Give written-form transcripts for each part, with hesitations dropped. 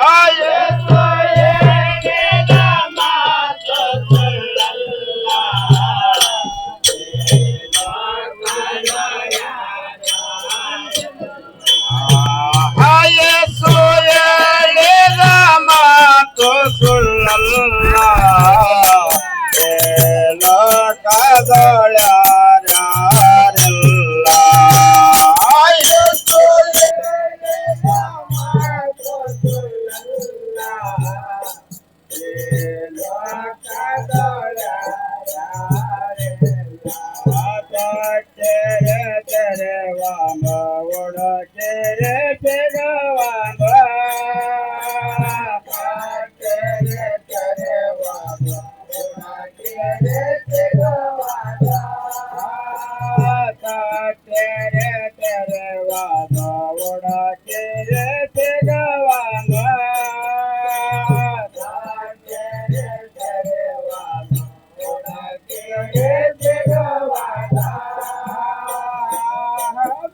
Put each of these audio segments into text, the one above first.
ಆಯತು ಹೇಳಿದ ಮಾತು ಸುಳ್ಳಲ್ಲ ಆಯಸ್ಸು ಹೇಳಿದ ಮಾತು ಸುಳ್ಳಲ್ಲ ಲೋಕದೊಳ್ಯಾರ್ಯಾರಿಲ್ಲ ಆಯಸ್ಸು ಹೇಳಿದ ಮಾತು ಸುಳ್ಳಲ್ಲ ಕೆರೆ ತೆರೆವಾಮ ಒಡ ಕೆರೆ ತೆರವಾಮ ಕೆರೆ ತೆರೆವಾಮ ಒಡ ಕೆರೆ ತೆರವಾಮ ಕೆರೆ ತೆರೆವಾಮ ಒಡ ಕೆರೆ ತೆರವಾಮ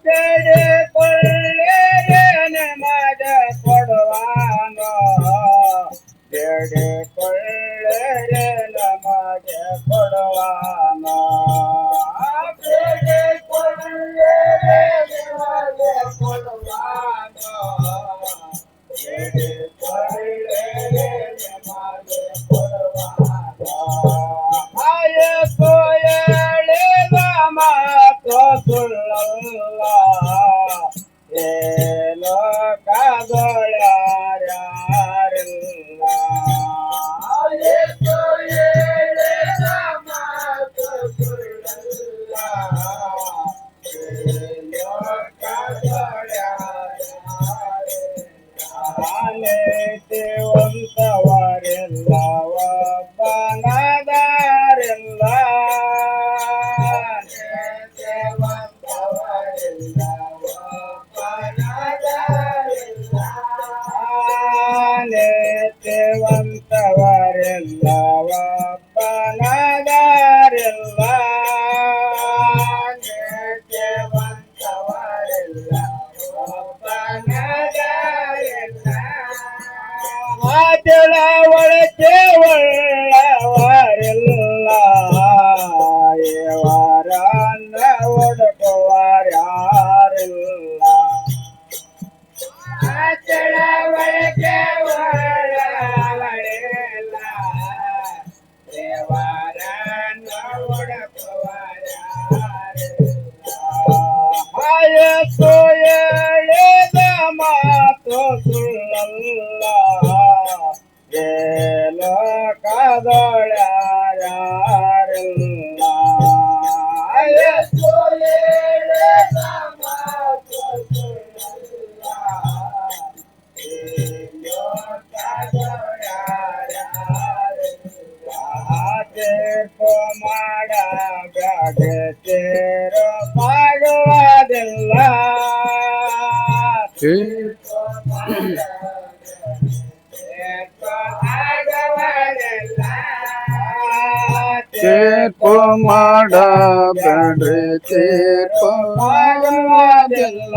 ಬೇಡಿ ಕೊಳ್ಳೇನೆ ಮದ ಕೊಡುವಾನೋ ಬೇಡಿ ಕೊಳ್ಳೇನೆ ನಮಗೆ ಕೊಡುವಾನೋ ಬೇಡಿ ಕೊಳ್ಳೇನೆ ನಮಗೆ ಕೊಡುವಾನೋ ಬೇಡಿ ಕೊಳ್ಳೇನೆ ನಮಗೆ ಕೊಡುವಾನೋ ಆಯಸ್ಸು ಹೇಳಿದ ಮಾತು ಸುಳ್ಳಲ್ಲ ಲೋಕದೊಳ್ಯಾರ್ಯಾರಿಲ್ಲ ಆಯಸ್ಸು ಹೇಳಿದ ಮಾತು ಸುಳ್ಳಲ್ಲ ನೀತಿವಂತವರಿಲ್ಲ ಒಬ್ಬನದಾರಿಲ್ಲ ನೀತಿವಂತವರಿಲ್ಲ ಒಬ್ಬನದಾರಿಲ್ಲ ನೀತಿವಂತವರಿಲ್ಲ ಒಬ್ಬನದಾರಿಲ್ಲ ನೀತಿವಂತವರಿಲ್ಲ ಒಬ್ಬನದಾರಿಲ್ಲ ತಿಳವಳಿಕೆ ಉಳ್ಳವರಿಲ್ಲ ಇವರನ್ನ ಹುಡುಕುವರ್ಯಾರಿಲ್ಲ ತಿಳವಳಿಕೆ ಉಳ್ಳವರಿಲ್ಲ ಇವರನ್ನ ಹುಡುಕುವರ್ಯಾರಿಲ್ಲ ಆಯಸ್ಸು ಹೇಳಿದ ಮಾತು ಸುಳ್ಳಲ್ಲ ಲೋಕದೊಳ್ಯಾರ್ಯಾರಿಲ್ಲ ಆಯಸ್ಸು ಹೇಳಿದ ಮಾತು ಸುಳ್ಳಲ್ಲ ಲೋಕದೊಳ್ಯಾರ್ಯಾರಿಲ್ಲ ತೀರ್ಪು ಮಾಡಬೇಡ ತೀರು ಮಾಡುವುದಿಲ್ಲ ತೀರ್ಪು ಮಾಡಬೇಡ್ರಿ ತೀರ್ಪು ಮಾಡುವುದಿಲ್ಲ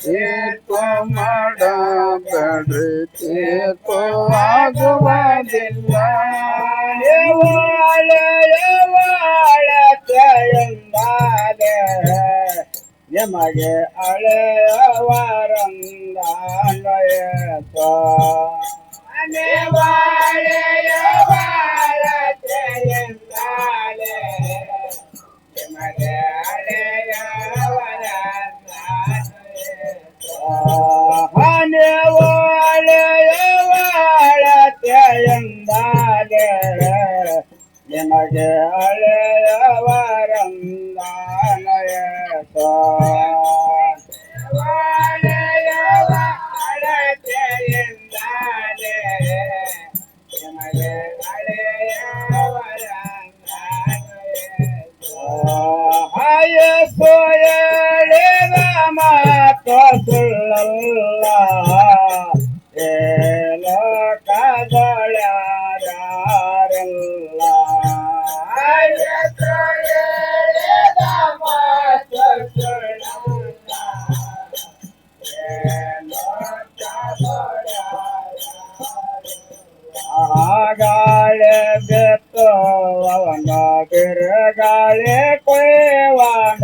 ತೀರ್ಪು ಮಾಡಬೇಡ್ರಿ ತೀರ್ಪು ಆಗುವುದಿಲ್ಲ ಎಂದಾಲೆ ನಿಮಗೆ ಅಳೆಯವರಂದಾನಯತೋ ಎಂದಾಲೆ ನಿಮಗೆ ನೀವು ಅಳೆಯವಳತೆಯೆಂದಾಲೆ ನಿಮಗೆ ಅಳೆಯವರಂದಾನಯತೋ ಅಳತೆಯೆಂದಾಲೆ ನಿಮಗೆ ಅಳೆಯವರಂದಾನಯತೋ ಆಯಸ್ಸು ಹೇಳಿದ ಮಾತು ಸುಳ್ಳಲ್ಲ ಲೋಕದೊಳ್ಯಾರ್ಯಾರಿಲ್ಲ ಆಯಸ್ಸು ಹೇಳಿದ ಮಾತು ಸುಳ್ಳಲ್ಲ ಬಿರುಗಾಳಿ ಕೊಯ್ವಾಂಡ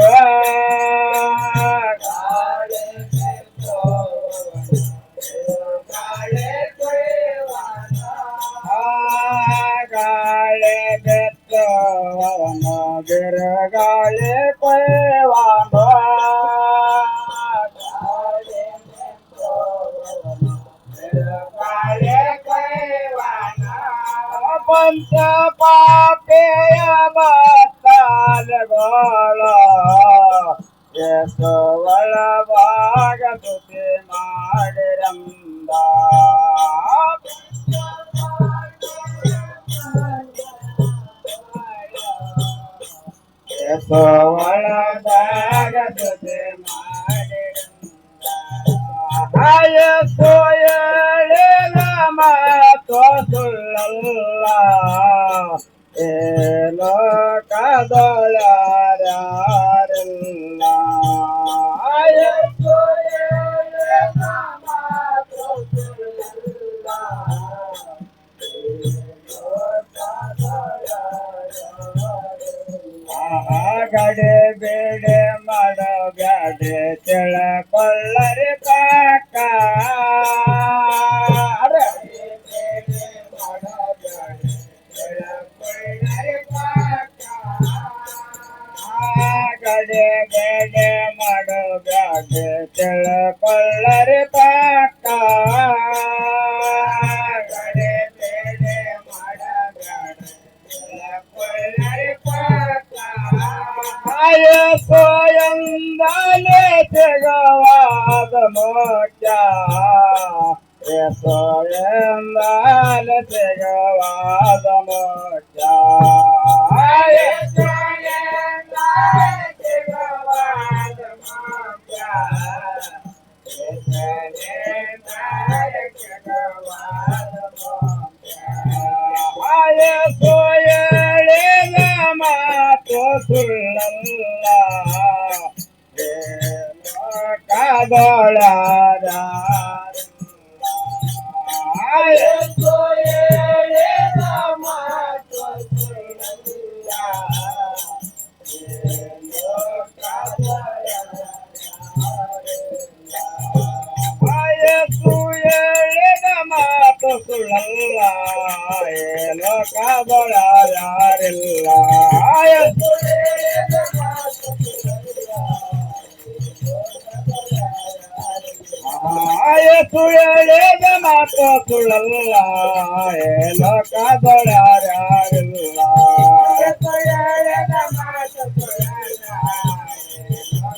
ಗಾಳಿ ಬೆತ್ತವನು ಬಿರುಗಾಳಿ ಕೊಯ್ವಾಂಡ ಪಂಚ ಪಾಪೆಯ ಬತ್ತಾಲಗೋಳ ಎಷ್ಟು ಒಳಭಾಗ ತುತಿ ಮಾಡಿರಂದ ಎಷ್ಟು ಒಳಭಾಗ ತುತಿ ಮಾಡಿರಂದ ಆಯಸ್ಸು ಹೇಳಿದ ಮಾತು ಸುಳ್ಳಲ್ಲ ಏನೋ ಕದೊಳರ್ಯಾರಿಲ್ಲ ಆಯಸ್ಸು ಹೇಳಿದ ಮಾತು ಸುಳ್ಳಲ್ಲ ಗಡೆ ಬೇಡೆ ಮಾಡೋ ಬ್ಯಾಡೆ ತಿಳಕೊಳ್ಳರಿ ಕಾಕ ಗಡೆ ಬೇಡೆ ಮಾಡೋ ಬ್ಯಾಡೆ ತಿಳಕೊಳ್ಳರಿ ಕಾಕ ಗಡೆ ಬೇಡೆ ಮಾಡೋ ಬ್ಯಾಡೆ ತಿಳಕೊಳ್ಳರಿ ಕಾಕ ಆಯಸ್ಸು ಎಂದಲೇ ಸಿಗವಾದ ಮೋಕ್ಷ ಯಸ್ಸು ಎಂದಲೇ ಸಿಗವಾದ ಮೋಕ್ಷ ಆಯಸ್ಸು ಎಂದಲೇ ಸಿಗವಾದ ಮೋಕ್ಷ ಯಸ್ಸು ಎಂದಲೇ ಸಿಗವಾದ ಮೋಕ್ಷ ಆಯಸ್ಸು ಹೇಳಿದ ಮಾತು ಸುಳ್ಳಲ್ಲ ಕದೊಳದ ಆಯಸ್ಸು ಹೇಳಿದ ಮಾತು ಸುಳ್ಳಲ್ಲ ಆಯಸ್ಸು ಹೇಳಿದ ಮಾತು ಸುಳ್ಳಲ್ಲ ಏನೋ ಕದೊಳರ್ಯಾರಿಲ್ಲ ಆಯಸ್ಸು ಹೇಳಿದ ಮಾತು ಆಯಸ್ಸು ಹೇಳಿದ ಮಾತು ಸುಳ್ಳಲ್ಲ ಏನೋ ಕದೊಳರ್ಯಾರಿಲ್ಲ ಆಯಸ್ಸು ಹೇಳಿದ ಮಾತು ಸುಳ್ಳಲ್ಲ ಏನೋ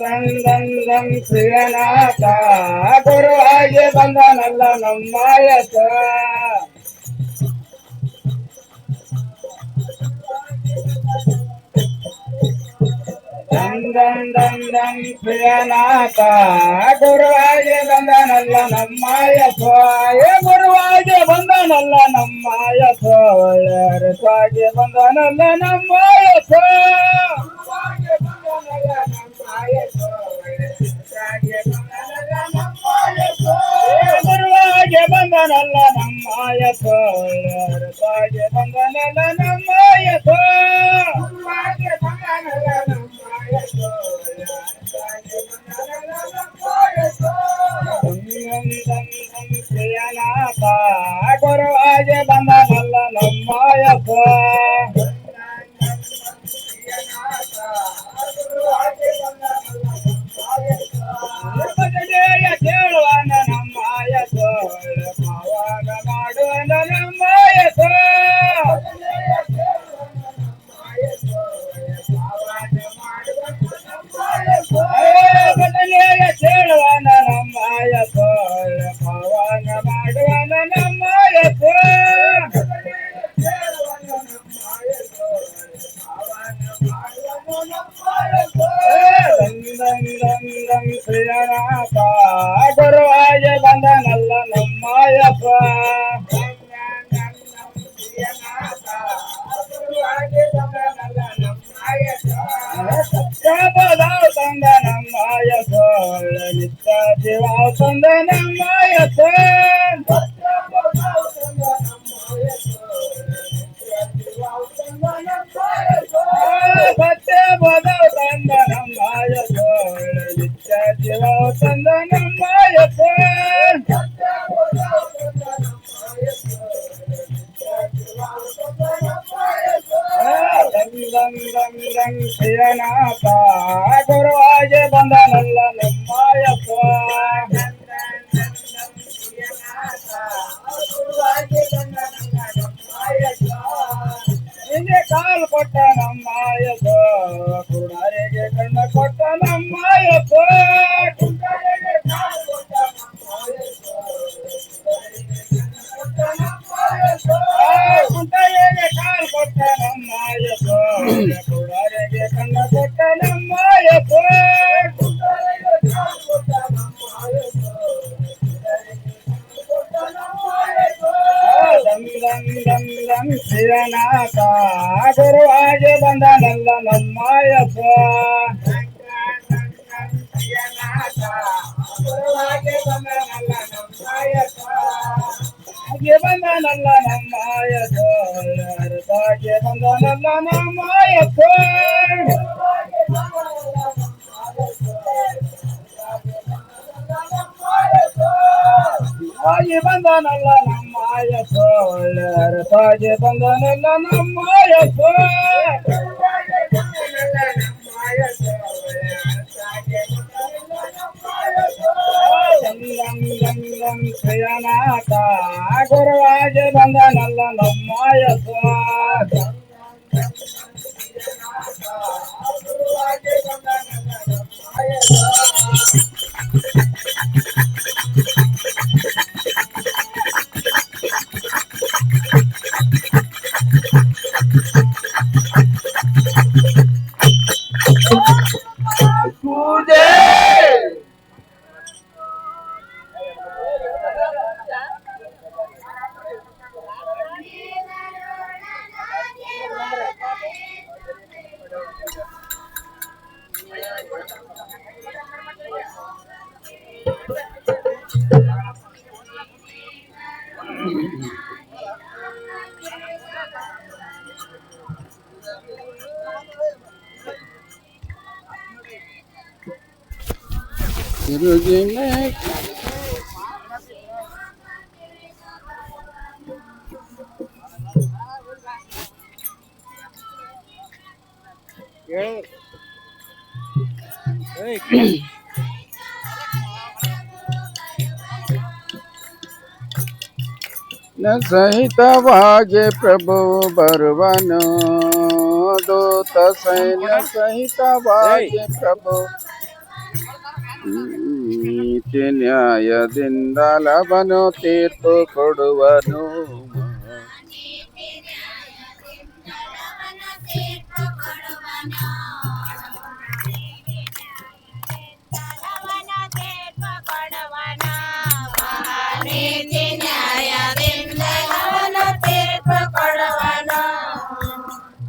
ದಂದಂ ಶ್ರೀನಾಥ ಗುರುವಾಗಿ ಬಂದನಲ್ಲ ನಮ್ಮಾಯಸ ದಂದಂ ಶ್ರೀನಾಥ ಗುರುವಾಗಿ ಬಂದನಲ್ಲ ನಮ್ಮಾಯಸ ಗುರುವಾಗಿ ಬಂದನಲ್ಲ ನಮ್ಮಾಯಸ ಒಳ್ಳೆಯರಾಗಿ ಬಂದನಲ್ಲ ನಮ್ಮಾಯಸ ಗುರುವಾಗಿ ಬಂದನಲ್ಲ ನಮ್ಮಾಯಸ ಒಳ್ಳೆಯರಾಗಿ ಬಂದನಲ್ಲ ನಮ್ಮಾಯಸ ಶ್ರೀನಾಥ ಗುರುವಾಗಿ ಬಂದನಲ್ಲ ನಮ್ಮಾಯಸ ಭಜನೆಯ ಕೇಳುವನ ನಮ್ಮಾಯಸ ಪಾವನ ಮಾಡುವನ ನಮ್ಮಾಯಸ ಭಜನೆಯ ಕೇಳುವನ ನಮ್ಮಾಯಸ ಪಾವನ ಮಾಡುವನ ನಮ್ಮ ಶ್ರೀನಾಥ ಗುರುವಾಗಿ ಬಂದನಲ್ಲ ನಮ್ಮಯ್ಯಪ್ಪ ನಿಮಗೆ ಕಾಲು ಕೊಟ್ಟ ನಮ್ಮಯ್ಯಪ್ಪ ಕುಡಾರಿಗೆ ಕಣ್ಣು ಕೊಟ್ಟ ನಮ್ಮಯ್ಯಪ್ಪ ಕುಂಟೆಗೆ ಕಾಲು ಕೊಟ್ಟ ನಮ್ಮಯ್ಯಪ್ಪ ಕುಡಾರಿಗೆ ಕಣ್ಣು ಕೊಟ್ಟ ನಮ್ಮಯ್ಯಪ್ಪ ಶ್ರೀನಾಥ ಗುರುವಾಗಿ ಬಂದನಲ್ಲ ನಮ್ಮಯ್ಯಪ್ಪ ಗುರುವಾಗಿ ಬಂದನಲ್ಲ ನಮ್ಮಯ್ಯಪ್ಪ ಹಾಗೆ ಬಂದನಲ್ಲ ನಮ್ಮಯ್ಯಪ್ಪ ಹಾಗೆ ಬಂದನಲ್ಲ ನಮ್ಮಯ್ಯಪ್ಪ ಹಾಗೆ ಬಂದನಲ್ಲ ನಮ್ಮಯ್ಯಪ್ಪ ಒಳ್ಳೆಯರ ಹಾಗೆ ಬಂದನಲ್ಲ ನಮ್ಮಯ್ಯಪ್ಪ ಶ್ರೀನಾಥ ಗುರುವಾಗಿ ಬಂದನಲ್ಲ ನಮ್ಮಯ್ಯಪ್ಪ ಸಹಿತವಾಗಿ ಪ್ರಭು ಬರುವನು ದೂತ ಸೈನ್ಯ ಸಹಿತವಾಗಿ ಪ್ರಭು ನೀತಿ ನ್ಯಾಯದಿಂದ ಲವನು ತೀರ್ಪು ಕೊಡುವನು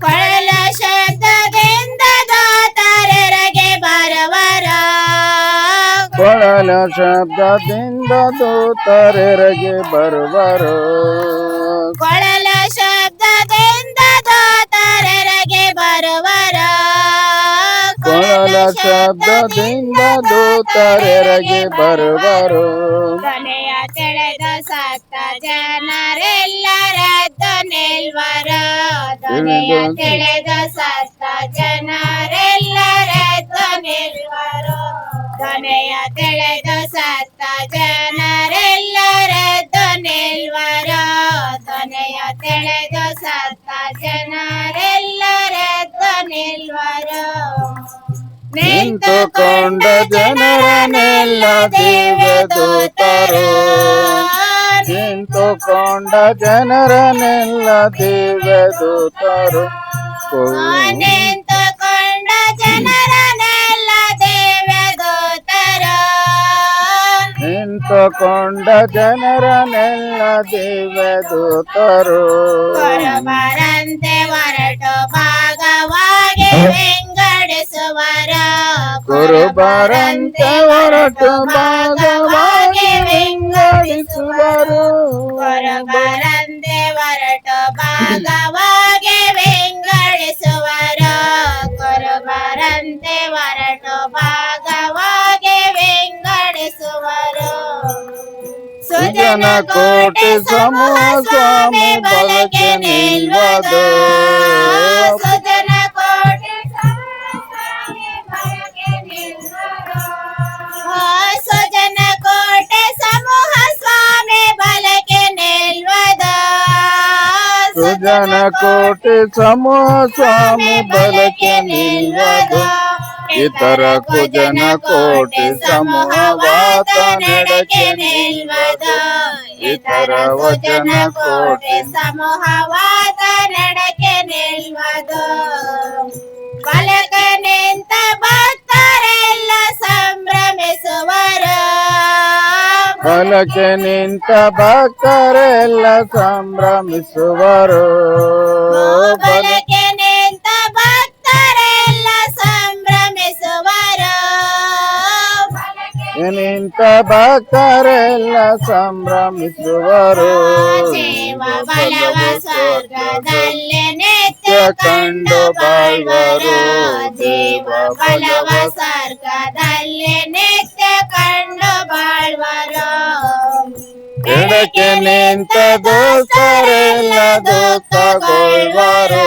ಕೊಳಲ ಶಬ್ದದಿಂದ ದೂತರೆರಗೆ ಬರುವರ ಕೊಳಲ ಶಬ್ದದಿಂದ ದೂತರೆರಗೆ ಬರುವರು ಕೊಳಲ ಶಬ್ದದಿಂದ ದೂತರೆರಗೆ ಬರುವರ ಕೊಳಲ ಶಬ್ದದಿಂದ ದೂತರೆರಗೆ ಬರುವರು ಕೊನೆಯ ತಿಳಿದ ಸತ್ತ ಜನರೆಲ್ಲರದ್ದು ನಿಲ್ವರ ಕೊನೆಯ ತಿಳಿದ ಸತ್ತ ಜನರೆಲ್ಲರದ್ದು ನಿಲ್ವರು ಕೊನೆಯ ತಿಳಿದ ಸತ್ತ ಜನರೆಲ್ಲರದ್ದು ನಿಲ್ವರು ಕೊನೆಯ ತಿಳಿದ ಸತ್ತ ಜನರೆಲ್ಲರದ್ದು ನಿಲ್ವರು ನಿಂತುಕೊಂಡ ಜನರನ್ನೆಲ್ಲ ದೇವದೂತರು ನಿಂತುಕೊಂಡ ಜನರನ್ನೆಲ್ಲ ದೇವದೂತರು ನಿಂತುಕೊಂಡ ಜನರನ್ನೆಲ್ಲ ದೇವದೂತರು ನಿಂತುಕೊಂಡ ಜನರನ್ನೆಲ್ಲ ದೇವದೂತರು ಬರಬರಂತೆ ಹೊರಟು ಭಾಗವಾಗಿ ವಿಂಗಡಿಸುವರ ಕುರುಬರಂತೆ ಹೊರಟು ಭಾಗವಾಗಿ ವಿಂಗಡಿಸುವರು ಬರಬರಂತೆ ಹೊರಟು ಭಾಗವಾಗಿ ವಿಂಗಡಿಸುವರ ಕುರುಬರಂತೆ ಹೊರಟು ಭಾಗವಾಗಿ ವಿಂಗಡಿಸುವರು ಸುಜನ ಕೋಟಿ ಸಮೂಹ ಸ್ವಾಮಿ ಬಲಕ್ಕೆ ನಿಲ್ವದು ಸುಜನ ಕೋಟಿ ಸುಜನ ಕೋಟಿ ಸಮೂಹ ಸ್ವಾಮಿ ಬಲಕ್ಕೆ ನಿಲ್ಲದು ಇತರ ಕುಜನ ಕೋಟಿ ಸಮೂಹವಾತ ನಡಕೆ ನಿಲ್ವದು ಇತರ ವಚನ ಕೋಟಿ ಸಮೂಹವಾದ ನಡಕೆ ನಿಲ್ವದು ಬಲಕ ನಿಂತ ಭಕ್ತರೆಲ್ಲ ಸಂಭ್ರಮಿಸುವರು ಬಲಕ್ಕೆ ನಿಂತ ಭಕ್ತರೆಲ್ಲ ಸಂಭ್ರಮಿಸುವರು ಬಲಕೆ ನಿಂತ ಭಕ್ತರೆಲ್ಲ ಸಂಭ್ರಮಿಸುವರು ನಿಂತ ಭಕ್ತರೆಲ್ಲ ಸಂಭ್ರಮಿಸುವರು ಜೀವ ಬಲವ ಸ್ವರ್ಗದಲ್ಲಿ ನಿತ್ಯ ಕಂಡು ಬಾಳ್ವರು ಜೀವ ಬಲವ ಸ್ವರ್ಗದಲ್ಲಿ ನಿತ್ಯ ಕಂಡು ಬಾಳ್ವರು ಎಡಕ್ಕೆ ನಿಂತ ದೋಸ್ತರೆಲ್ಲ ದುಃಖಗೊಳ್ವರು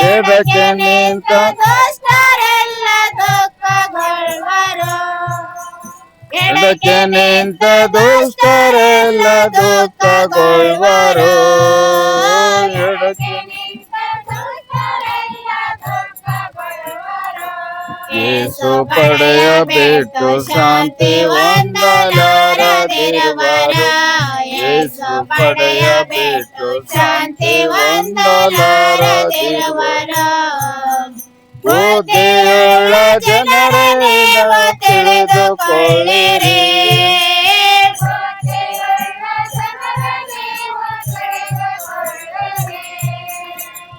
ಎಡಕ್ಕೆ ನಿಂತ ದುಷ್ಟರೆಲ್ಲ ದುಃಖಗೊಳ್ವರು ಎಡಕ್ಕೆ ನಿಂತ ದುಷ್ಟರೆಲ್ಲ ದುಃಖಗೊಳ್ವರು ಎಡಕ್ಕೆ ಯೇಸು ಪಡೆಯಬೇಕು ಶಾಂತಿ ಹೊಂದಲಾರದಿರುವರು ಯೇಸು ಪಡೆಯಬೇಕು ಶಾಂತಿ ಹೊಂದಲಾರದಿರುವರು ಬುದ್ಧಿಯುಳ್ಳ ಜನರೇ ನೀವು ತಿಳಿದುಕೊಳ್ಳಿರಿ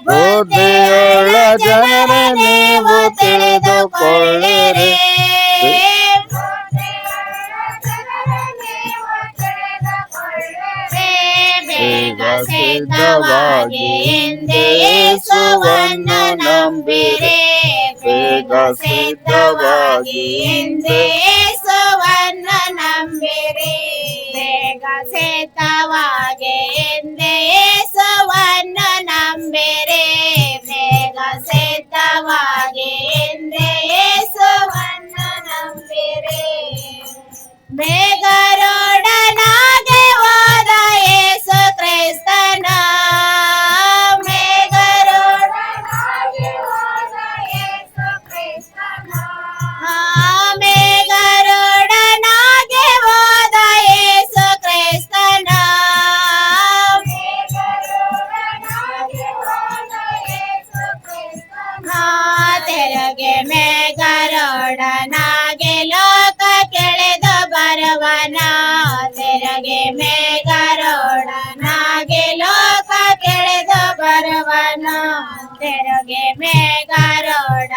ಬುದ್ಧಿಯುಳ್ಳ ಜನರೇ ನೀವು ತಿಳಿದುಕೊಳ್ಳಿರಿ ಬೇಗ ಸಿದ್ಧವಾಗಿ ಹಿಂದೆ ಯೇಸುವನ್ನು ನಂಬಿರಿ ಬೇಗ ಸಿದ್ಧವಾಗಿ ಹಿಂದೆ ಯೇಸುವನ್ನು ನಂಬಿರಿ ಬೇಗ ಸಿದ್ಧವಾಗಿ ಹಿಂದೆ ಯೇಸುವನ್ನು ನಂಬಿರಿ ಬೇಗ ಸಿದ್ಧವಾಗಿ ಹಿಂದೆ ಯೇಸುವನ್ನು ನಂಬಿರಿ ಮೇಘರೋಡನಾಗೆ ಹೋದ ಯೇಸು ಕ್ರಿಸ್ತನ ಮೇಘರೋಡನಾಗೆ ಹೋದ ಯೇಸು ಕ್ರಿಸ್ತನ ಮೇಘರೋಡನಾಗೆ ಹೋದ ಯೇಸು ಕ್ರಿಸ್ತನ ಮೇಘರೋಡನಾಗೆ ಹೋದ ಯೇಸು ಕ್ರಿಸ್ತನ ತೆರಗೆ ಮೇಘರೋಡನಾಗೆ ಲೋಕ ಕೆಳೆದು ಬರುವನ ತೆರಗೆ ಮೇಘರೋಡನಾಗೆ ಲೋಕ ಕೆಳೆದು ಬರುವನ ತೆರಗೆ ಮೇಘರೋಡನಾಗೆ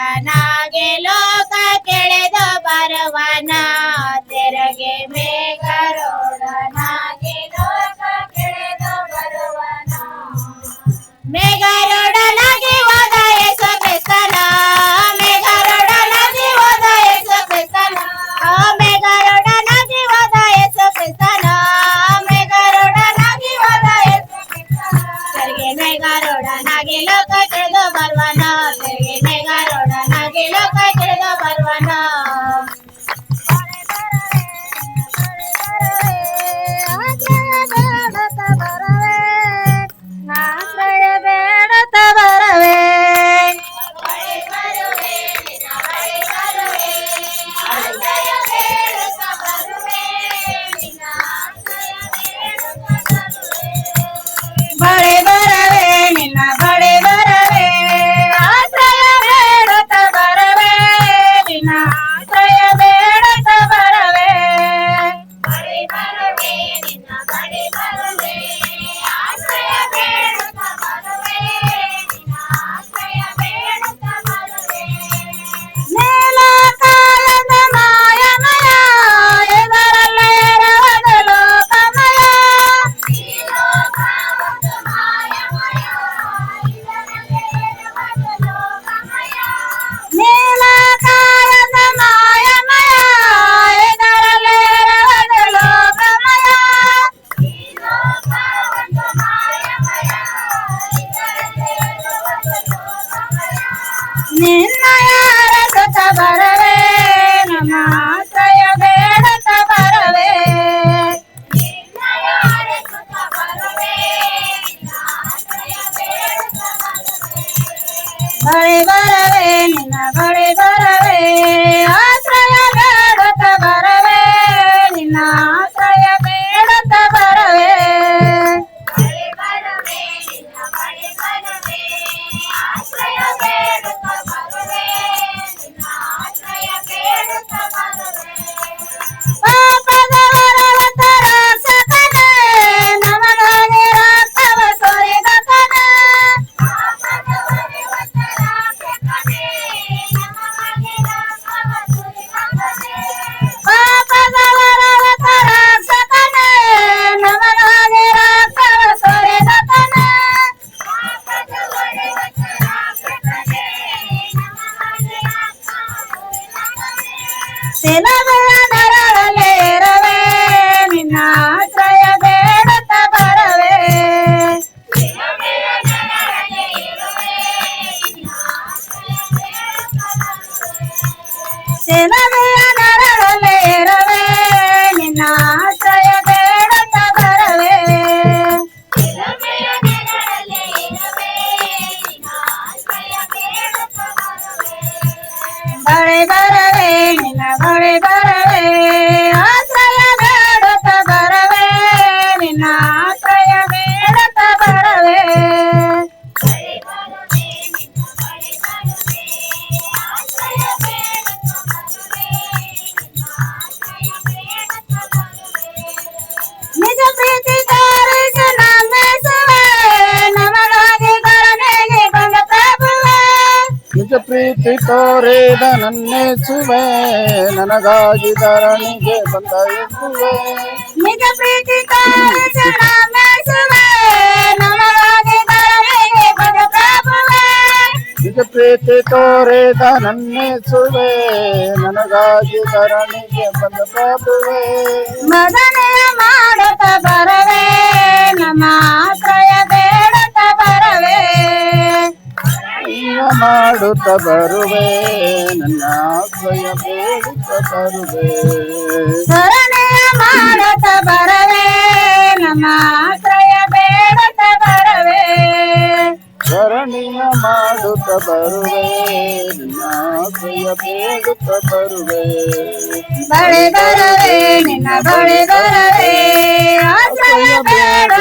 ಲೋಕ ಕೆಳೆದು ಬರುವನ ತೆರಗೆ ಮೇಘರೋಡನಾಗೆ ಲೋಕ ಕೆಳೆದು ಬರುವನ ಮೇಘರೋಡನಾಗೆ ಹೋದ ಯೇಸು ಕ್ರಿಸ್ತನ ಮೇಘರೋಡನಾಗೆ ಹೋದ ಯೇಸು ಕ್ರಿಸ್ತನ ಮೇಘರೋಡನಾಗೆ ಹೋದ ಯೇಸು ಕ್ರಿಸ್ತನ ಮೇಘರೋಡನಾಗೆ ಹೋದ ಯೇಸು ಕ್ರಿಸ್ತನ ತೆರಿಗೆ ಮೇಘರೋಡನಾಗೆ ಲೋಕ ಕೆಳೆದು ಬರುವನ ತೆರಿಗೆ ಮೇಘರೋಡನಾಗೆ ಲೋಕ ಕೆಳೆದು ಬರುವನ ಬಳೆ ಬರವೇ ನಿನ್ನ ಬಳಿ ಬರವೆ ನಿನ್ನ ಬಳಿ ಬರವೆ ಆಶ್ರಯ ಬೇಡುತ್ತ ಬರವೆ ನಿನ್ನ ಆಶ್ರಯ ಬೇಡುತ್ತ ಬರವೆ ಬಳಿ ಬರವೆ ನಿನ್ನ ಬಳಿ ಬರವೆ ಆಶ್ರಯ ಬೇಡುತ್ತ ಬರವೆ ನಿನ್ನ ಆಶ್ರಯ ಬೇಡುತ್ತ ಬರವೆ ಪಾಪದ ವರವತ ರಾಕ್ಷಸನೇ ನಮಗಾಗಿ ರಕ್ತವ ಸುರಿದತನೇ ಪಾಪದ ವರವತ ರಾಕ್ಷಸನೇ ನಮಗಾಗಿ ರಕ್ತವ ಸುರಿದತನೇ ಪಾಪದ ವರವತ ರಾಕ್ಷಸನೇ ನಮಗಾಗಿ ರಕ್ತವ ಸುರಿದತನೇ ಪಾಪದ ವರವತ ರಾಕ್ಷಸನೇ ನಮಗಾಗಿ ರಕ್ತವ ಸುರಿದತನೇ ಸಿಲುಬೆಯ ನರಳಲ್ಲಿ ಇರುವೆ ನಿನ್ನ ಆಶ್ರಯ ಬೇಡುತ್ತ ಬರವೆ ಸಿಲುಬೆಯ ನರಳಲ್ಲಿ ಇರುವೆ ನಿನ್ನ ಆಶ್ರಯ ಬೇಡುತ್ತ ಬರವೆ ಸಿಲುಬೆಯ ನರಳಲ್ಲಿ ಇರುವೆ ನಿನ್ನ ಆಶ್ರಯ ಬೇಡುತ್ತ ಬರವೆ ಸಿಲುಬೆಯ ನರಳಲ್ಲಿ ಇರುವೆ ನಿನ್ನ ಆಶ್ರಯ ಬೇಡುತ್ತ ಬರವೆ ಬಳಿ ಬರವೆ ನಿನ್ನ ಬಳಿ ಬರವೆ ಆಶ್ರಯ ಬೇಡುತ್ತ ಬರವೆ ನಿನ್ನ ಆಶ್ರಯ ಬೇಡುತ್ತ ಬರವೆ ಬಳಿ ಬರವೆ ನಿನ್ನ ಬಳಿ ಬರವೆ ಆಶ್ರಯ ಬೇಡುತ್ತ ಬರವೆ ನಿನ್ನ ಆಶ್ರಯ ಬೇಡುತ್ತ ಬರವೆ ನಿಜ ಪ್ರೀತಿ ತೋರಿಸು ನಮ್ಮೆಸುವೆ ನಮಗಾಗಿ ಕರುಣೆಗೆ ಬಂದ ಪ್ರಭುವೇ ನಿಜ ಪ್ರೀತಿ ತೋರಿದ ನನ್ನೆಸುವೆ ನನಗಾಗಿ ಧರಣಿಗೆ ಬಂದ ಯೇಸುವೆ ನಿಜ ಪ್ರೀತಿ ತೋರಿಸು ನಮ್ಮೆಸುವೆ ನಮಗಾಗಿ ಕರುಣೆಗೆ ಬಂದ ಪ್ರಭುವೇ ನಿಜ ಪ್ರೀತಿ ತೋರಿದ ನನ್ನೆಸುವೆ ನನಗಾಗಿ ಧರಣಿಗೆ ಬಂದ ಪ್ರಭುವೇ ಮದನೆಯ ಮಾಡುತ್ತ ಬರವೆ ನಮ್ಮ ಆಶ್ರಯ ಬೇಡುತ್ತ ಬರವೆ ಮಾಡುತ್ತ ಬರುವೆ ನನ್ನ ಆಶ್ರಯ ಬೇಡುತ್ತ ಬರುವೆ ಶರಣೆಯ ಮಾಡುತ್ತ ಬರವೆ ನಮ್ಮ ಆಶ್ರಯ ಬೇಡುತ್ತ ಬರವೆ ಶರಣಿಯ ಮಾಡುತ್ತ ಬರುವೆ ನಿನ್ನ ಆಶ್ರಯ ಬೇಡುತ್ತ ಬರುವೆ ಬಳಿ ಬರವೆ ನಿನ್ನ ಬಳಿ ಬರವೆ ಆಶ್ರಯ ಬೇಡ